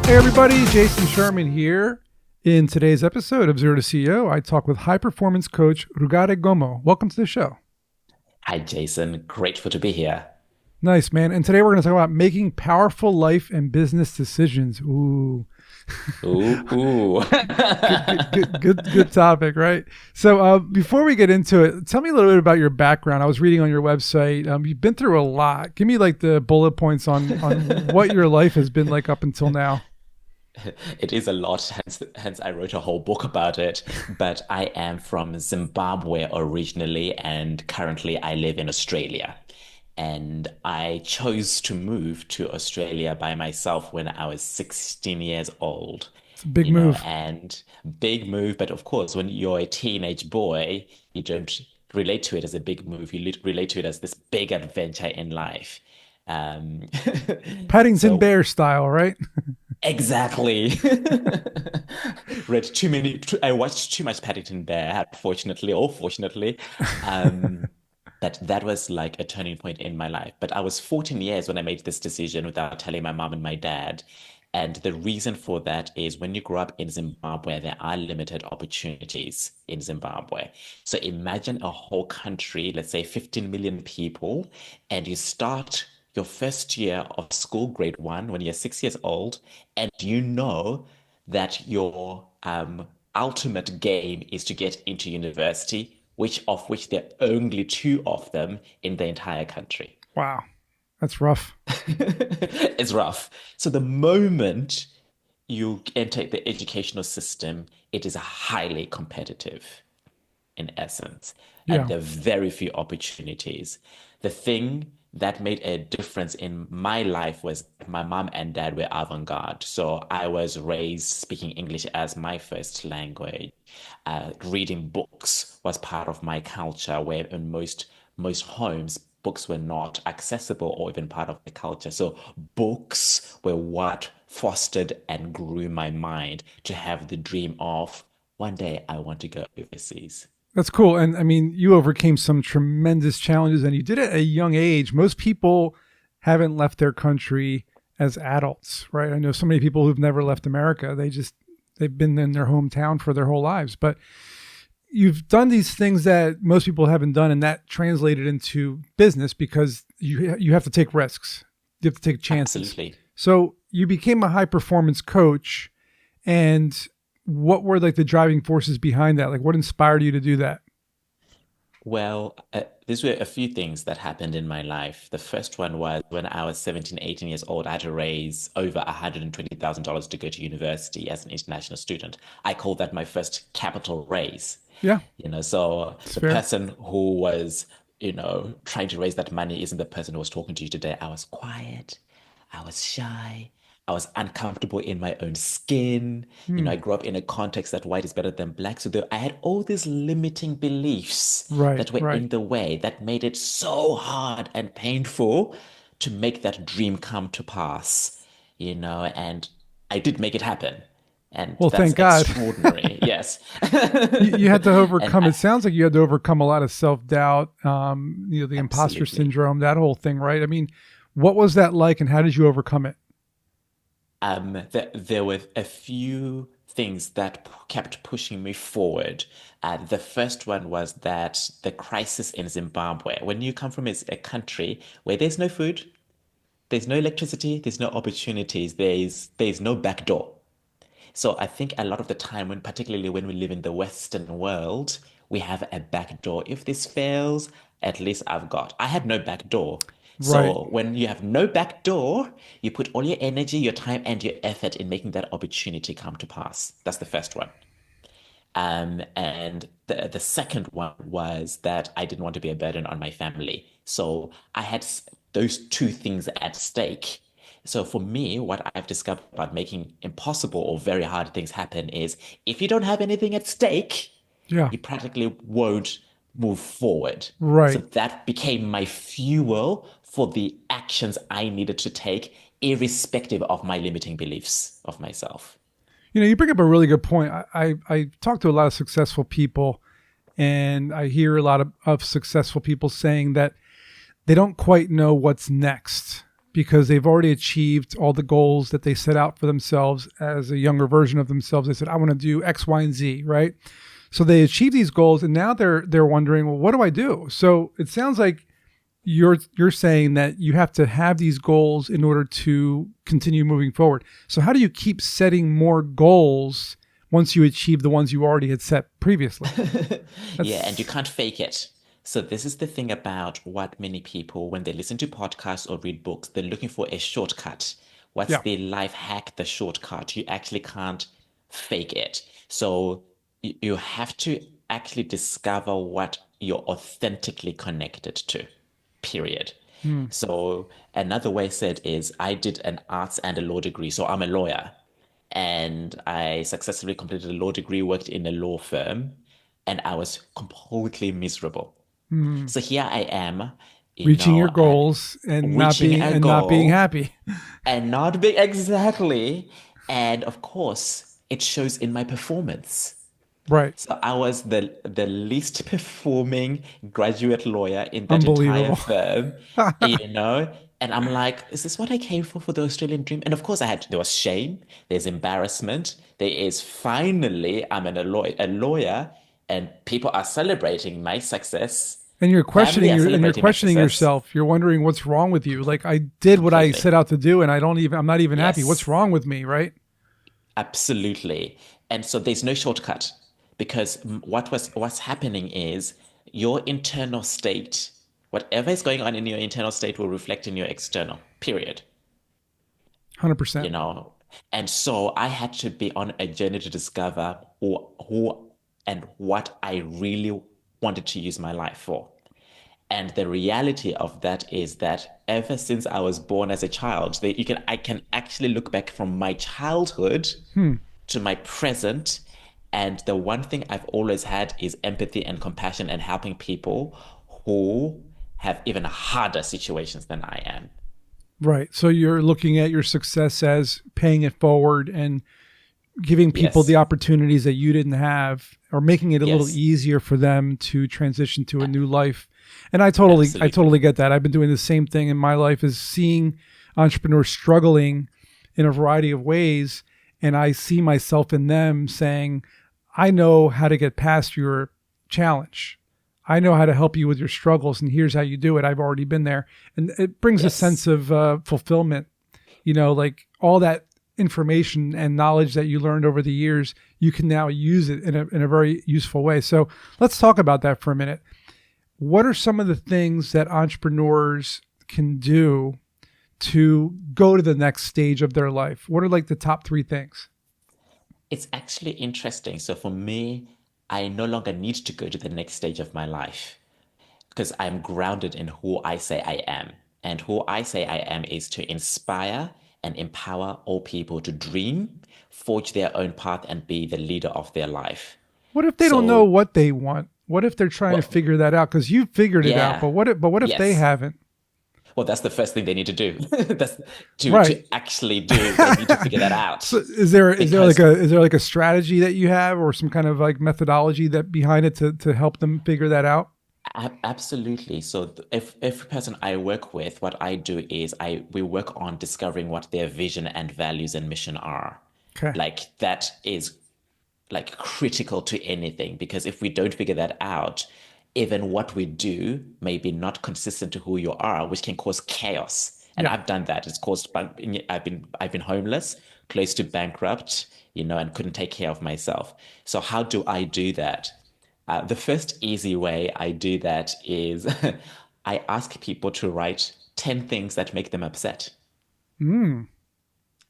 Hey everybody, Jason Sherman here. In today's episode of Zero to CEO, I talk with high performance coach Rugare Gomo. Welcome to the show. Hi, Jason. Grateful to be here. Nice, man. And today we're going to talk about making powerful life and business decisions. Ooh, Ooh, ooh. good topic, right? So before we get into it, tell me a little bit about your background. I was reading on your website. You've been through a lot. Give me like the bullet points on what your life has been like up until now. It is a lot, hence I wrote a whole book about it. But I am from Zimbabwe originally, and currently I live in Australia. And I chose to move to Australia by myself when I was 16 years old. It's a big move. And big move. But of course, when you're a teenage boy, you don't relate to it as a big move. You relate to it as this big adventure in life. Um, Paddington so Bear style, right? exactly. I watched too much Paddington Bear, fortunately or fortunately. Um, but that was like a turning point in my life. But I was 14 years when I made this decision without telling my mom and my dad. And the reason for that is when you grow up in Zimbabwe, there are limited opportunities in Zimbabwe. So imagine a whole country, let's say 15 million people, and you start your first year of school, grade one, when you're 6 years old, and you know that your ultimate game is to get into university, which there are only two of them in the entire country. Wow, that's rough. It's rough. So the moment you enter the educational system, it is highly competitive in essence, and Yeah. there are very few opportunities. The thing that made a difference in my life was my mom and dad were avant-garde. So I was raised speaking English as my first language. Reading books was part of my culture, where in most homes, books were not accessible or even part of the culture. So books were what fostered and grew my mind to have the dream of one day I want to go overseas. That's cool. And I mean, you overcame some tremendous challenges and you did it at a young age. Most people haven't left their country as adults, right? I know so many people who've never left America. They've been in their hometown for their whole lives. But you've done these things that most people haven't done, and that translated into business because you have to take risks. You have to take chances. Absolutely. So you became a high performance coach, and what were like the driving forces behind that? Like what inspired you to do that? Well, these were a few things that happened in my life. The first one was when I was 17, 18 years old, I had to raise over $120,000 to go to university as an international student. I call that my first capital raise. Yeah, So it's the fair. person who was, trying to raise that money isn't the person who was talking to you today. I was quiet. I was shy. I was uncomfortable in my own skin. Hmm. I grew up in a context that white is better than black. So I had all these limiting beliefs Right, that were right. in the way that made it so hard and painful to make that dream come to pass, and I did make it happen. And Well, that's thank God. extraordinary. Yes. You had to And overcome. It sounds like you had to overcome a lot of self doubt. The imposter absolutely. syndrome, that whole thing, right? I mean, what was that like, and how did you overcome it? There were a few things that kept pushing me forward. The first one was that the crisis in Zimbabwe, when you come from a country where there's no food, there's no electricity, there's no opportunities, there's no back door. So I think a lot of the time, particularly when we live in the Western world, we have a back door. If this fails, at least I've got. I had no back door. Right. So when you have no back door, you put all your energy, your time, and your effort in making that opportunity come to pass. That's the first one. And the second one was that I didn't want to be a burden on my family. So I had those two things at stake. So for me, what I've discovered about making impossible or very hard things happen is if you don't have anything at stake, Yeah. you practically won't move forward. So Right. that became my fuel for the actions I needed to take, irrespective of my limiting beliefs of myself. You bring up a really good point. I talk to a lot of successful people, and I hear a lot of successful people saying that they don't quite know what's next. because they've already achieved all the goals that they set out for themselves as a younger version of themselves. They said, I want to do X, Y, and Z, right? So they achieve these goals, and now they're wondering, well, what do I do? So it sounds like you're saying that you have to have these goals in order to continue moving forward. So how do you keep setting more goals once you achieve the ones you already had set previously? Yeah, and you That's can't fake it. So this is the thing about what many people, when they listen to podcasts or read books, they're looking for a shortcut. What's yeah. the life hack, the shortcut? You actually can't fake it. So you have to actually discover what you're authentically connected to, period. Hmm. So another way said is I did an arts and a law degree. So I'm a lawyer and I successfully completed a law degree, worked in a law firm, and I was completely miserable. Hmm. So here I am, Reaching your goals and not reaching being a goal happy. and not being exactly. And of course, it shows in my performance. Right. So I was the least performing graduate lawyer in that entire Unbelievable. firm, you know? And I'm like, is this what I came for the Australian dream? And of course there was shame, there's embarrassment, there is finally I'm a lawyer and people are celebrating my success. And Family are you're celebrating my questioning success. yourself. You're wondering what's wrong with you. Like, I did what I Completely. set out to do and I'm not even happy. What's Yes. wrong with me, right? Absolutely. And so there's no shortcut because what's happening is your internal state, whatever is going on in your internal state will reflect in your external, period. 100%. You know. And so I had to be on a journey to discover who and what I really wanted to use my life for. And the reality of that is that ever since I was born as a child, I can actually look back from my childhood Hmm. to my present. And the one thing I've always had is empathy and compassion and helping people who have even harder situations than I am. Right. So you're looking at your success as paying it forward and giving people the Yes, opportunities that you didn't have, or making it a little yes, easier for them to transition to a a- new life. And I absolutely. totally get that. I've been doing the same thing in my life, is seeing entrepreneurs struggling in a variety of ways. And I see myself in them saying, I know how to get past your challenge. I know how to help you with your struggles, and here's how you do it. I've already been there. And it brings a sense Yes, of fulfillment, like all that information and knowledge that you learned over the years, you can now use it in a very useful way. So let's talk about that for a minute. What are some of the things that entrepreneurs can do to go to the next stage of their life? What are like the top three things? it's actually interesting. So for me, I no longer need to go to the next stage of my life because I'm grounded in who I say I am. And who I say I am is to inspire and empower all people to dream, forge their own path, and be the leader of their life. What if they don't know So, what they want? What if they're trying to well, figure that out? Because you've figured it out, yeah, but what if they yes. haven't? Well, that's the first thing they need to do. That's Right. to actually do. They need to figure that out So is there like because a strategy that you have, or some kind of like methodology that behind it to help them figure that out? absolutely. So if every person I work with, what I do is I we work on discovering what their vision and values and mission are. Okay. Like that is like critical to anything because if we don't figure that out, even what we do may be not consistent to who you are, which can cause chaos. And Yeah. I've done that. It's caused I've been homeless, close to bankrupt, and couldn't take care of myself. So how do I do that? The first easy way I do that is I ask people to write 10 things that make them upset Mm,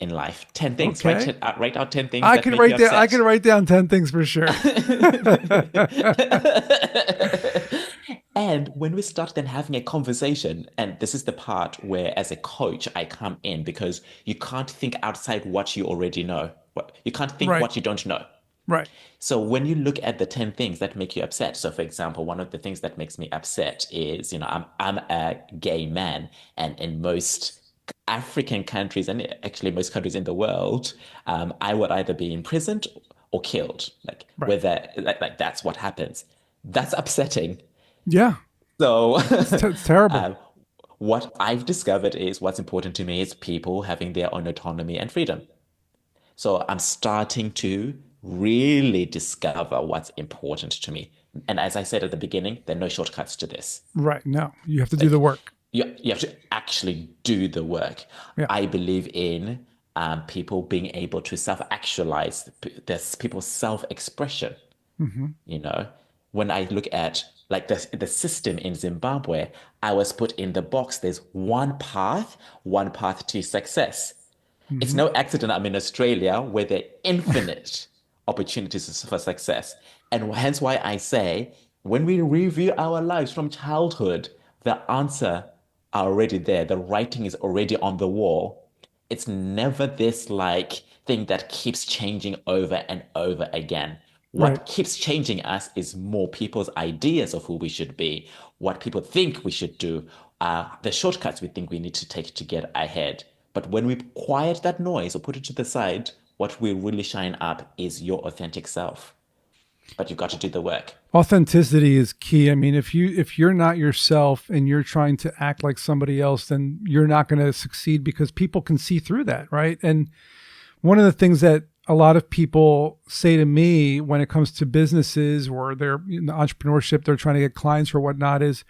in life. 10 things. okay. Write out 10 things that make you I can upset. write down 10 things for sure. And when we start then having a conversation, and this is the part where, as a coach, I come in because you can't think outside what you already know. You can't think Right. what you don't know. Right. So when you look at the 10 things that make you upset, so for example, one of the things that makes me upset is, I'm a gay man, and in most African countries, and actually most countries in the world, I would either be imprisoned or killed. Like Right. whether like that's what happens. That's upsetting. Yeah. So It's terrible. um, what I've discovered is what's important to me is people having their own autonomy and freedom. So I'm starting to really discover what's important to me. And as I said at the beginning, there are no shortcuts to this. Right. No, you have to do the Like work. you have to actually do the work. Yeah. I believe in people being able to self-actualize, this people's self-expression. Hmm. You know, when I look at like the system in Zimbabwe, I was put in the box. There's one path to success. It's Hmm. no accident I'm in Australia where there are infinite opportunities for success. And hence why I say when we review our lives from childhood, the answer are already there. The writing is already on the wall. It's never this like thing that keeps changing over and over again. Right. What keeps changing us is more people's ideas of who we should be, what people think we should do, the shortcuts we think we need to take to get ahead. But when we quiet that noise or put it to the side, what will really shine up is your authentic self. But you've got to do the work. Authenticity is key. I mean, if you're not yourself and you're trying to act like somebody else, then you're not going to succeed because people can see through that, right? And one of the things that a lot of people say to me when it comes to businesses or their entrepreneurship, they're trying to get clients or whatnot, is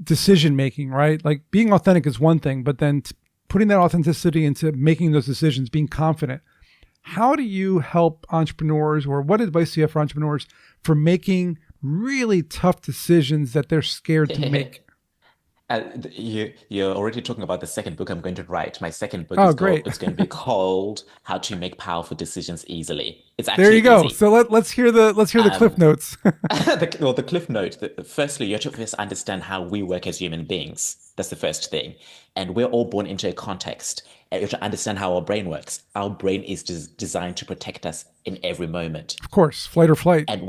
decision making, right? Like being authentic is one thing, but then putting that authenticity into making those decisions, being confident. How do you help entrepreneurs, or what advice do you have for entrepreneurs for making really tough decisions that they're scared to make? You're already talking about the second book I'm going to write. My second book Oh, is called great. it's going to be called How to Make Powerful Decisions Easily. It's There actually you go. easy. So let's hear the cliff Um, notes. the cliff note, firstly, you have to first understand how we work as human beings. That's the first thing. And we're all born into a context. And you have to understand how our brain works. Our brain is designed to protect us in every moment. Of course, flight or flight. And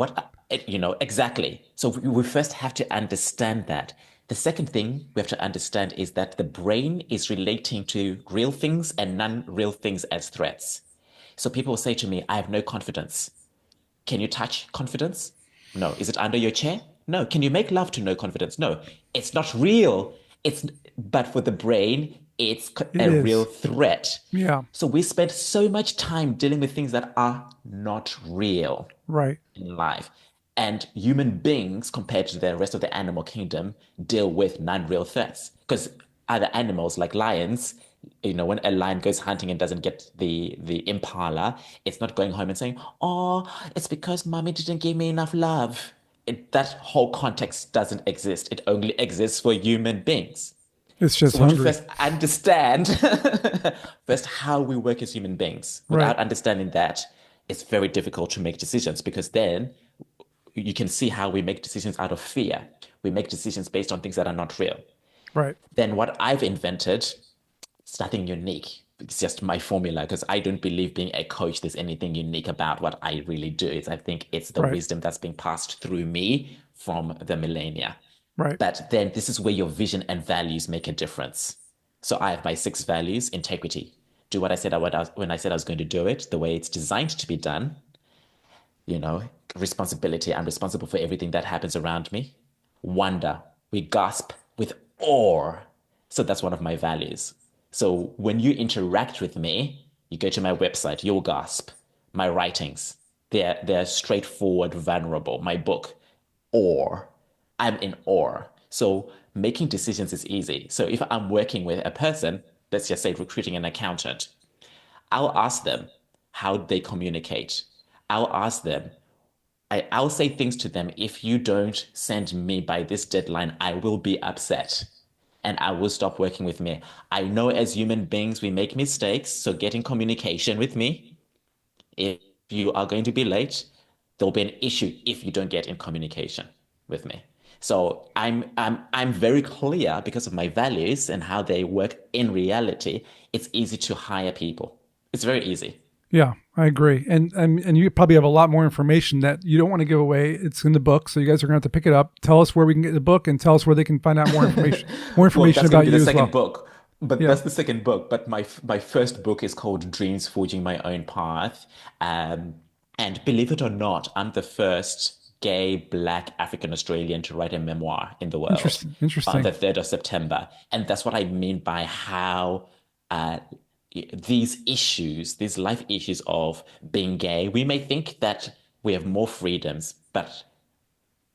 exactly. So we first have to understand that. The second thing we have to understand is that the brain is relating to real things and non-real things as threats. So people will say to me, I have no confidence. Can you touch confidence? No. Is it under your chair? No. Can you make love to no confidence? No. It's not real. But for the brain, it's It a real is. threat. Yeah. So we spend so much time dealing with things that are not real Right. in life. And human beings, compared to the rest of the animal kingdom, deal with non-real threats. Because other animals like lions, when a lion goes hunting and doesn't get the impala, it's not going home and saying, "Oh, it's because mommy didn't give me enough love." That whole context doesn't exist. It only exists for human beings. It's So just we want to hungry. first understand first how we work as human beings. Right. Without understanding that, it's very difficult to make decisions because then you can see how we make decisions out of fear. We make decisions based on things that are not real. Right. Then what I've invented, it's nothing unique. It's just my formula because I don't believe being a coach, there's anything unique about what I really do. I think it's the Right. wisdom that's being passed through me from the millennia. Right. But then this is where your vision and values make a difference. So I have my six values: integrity, do what I said when I said I was going to do it, the way it's designed to be done, you know, responsibility. I'm responsible for everything that happens around me. Wonder. We gasp with awe. So that's one of my values. So when you interact with me, you go to my website, you'll gasp. My writings, they're straightforward, vulnerable. My book, awe. I'm in awe. So making decisions is easy. So if I'm working with a person, let's just say recruiting an accountant, I'll ask them how they communicate. I'll ask them, I'll say things to them. If you don't send me by this deadline, I will be upset and I will stop working with me. I know as human beings, we make mistakes. So get in communication with me. If you are going to be late, there'll be an issue if you don't get in communication with me. So I'm very clear because of my values and how they work in reality. It's easy to hire people. It's very easy. Yeah, I agree. And you probably have a lot more information that you don't want to give away. It's in the book, so you guys are going to have to pick it up. Tell us where we can get the book, and tell us where they can find out more information. More Well, information that's going about to be you the as second well. book. But Yeah. that's the second book. But my first book is called Dreams Forging My Own Path. Um, and believe it or not, I'm the first gay, Black, African Australian to write a memoir in the world Interesting. on the Interesting. 3rd of September. And that's what I mean by how uh, these issues, these life issues of being gay, we may think that we have more freedoms, but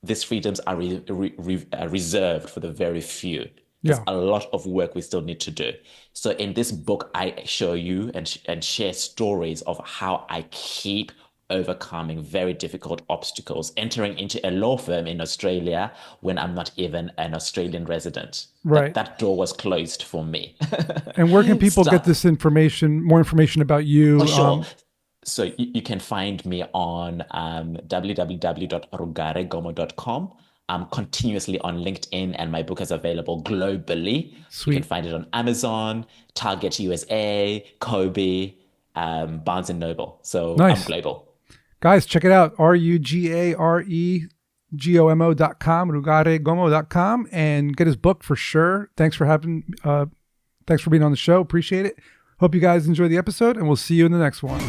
these freedoms are reserved for the very few. There's Yeah. a lot of work we still need to do. So in this book, I show you and share stories of how I keep overcoming very difficult obstacles, entering into a law firm in Australia when I'm not even an Australian resident. That Right. that door was closed for me. And where can people get Start, this information, more information about oh, you? sure. So you can find me on www.rugaregomo.com. I'm continuously on LinkedIn, and my book is available globally. You can Sweet. find it on Amazon, Target USA, Kobe, Barnes and Noble. So I'm Nice. global. Guys, check it out. RUGAREGOMO.com, rugaregomo.com, and get his book for sure. Thanks for being on the show. Appreciate it. Hope you guys enjoy the episode, and we'll see you in the next one.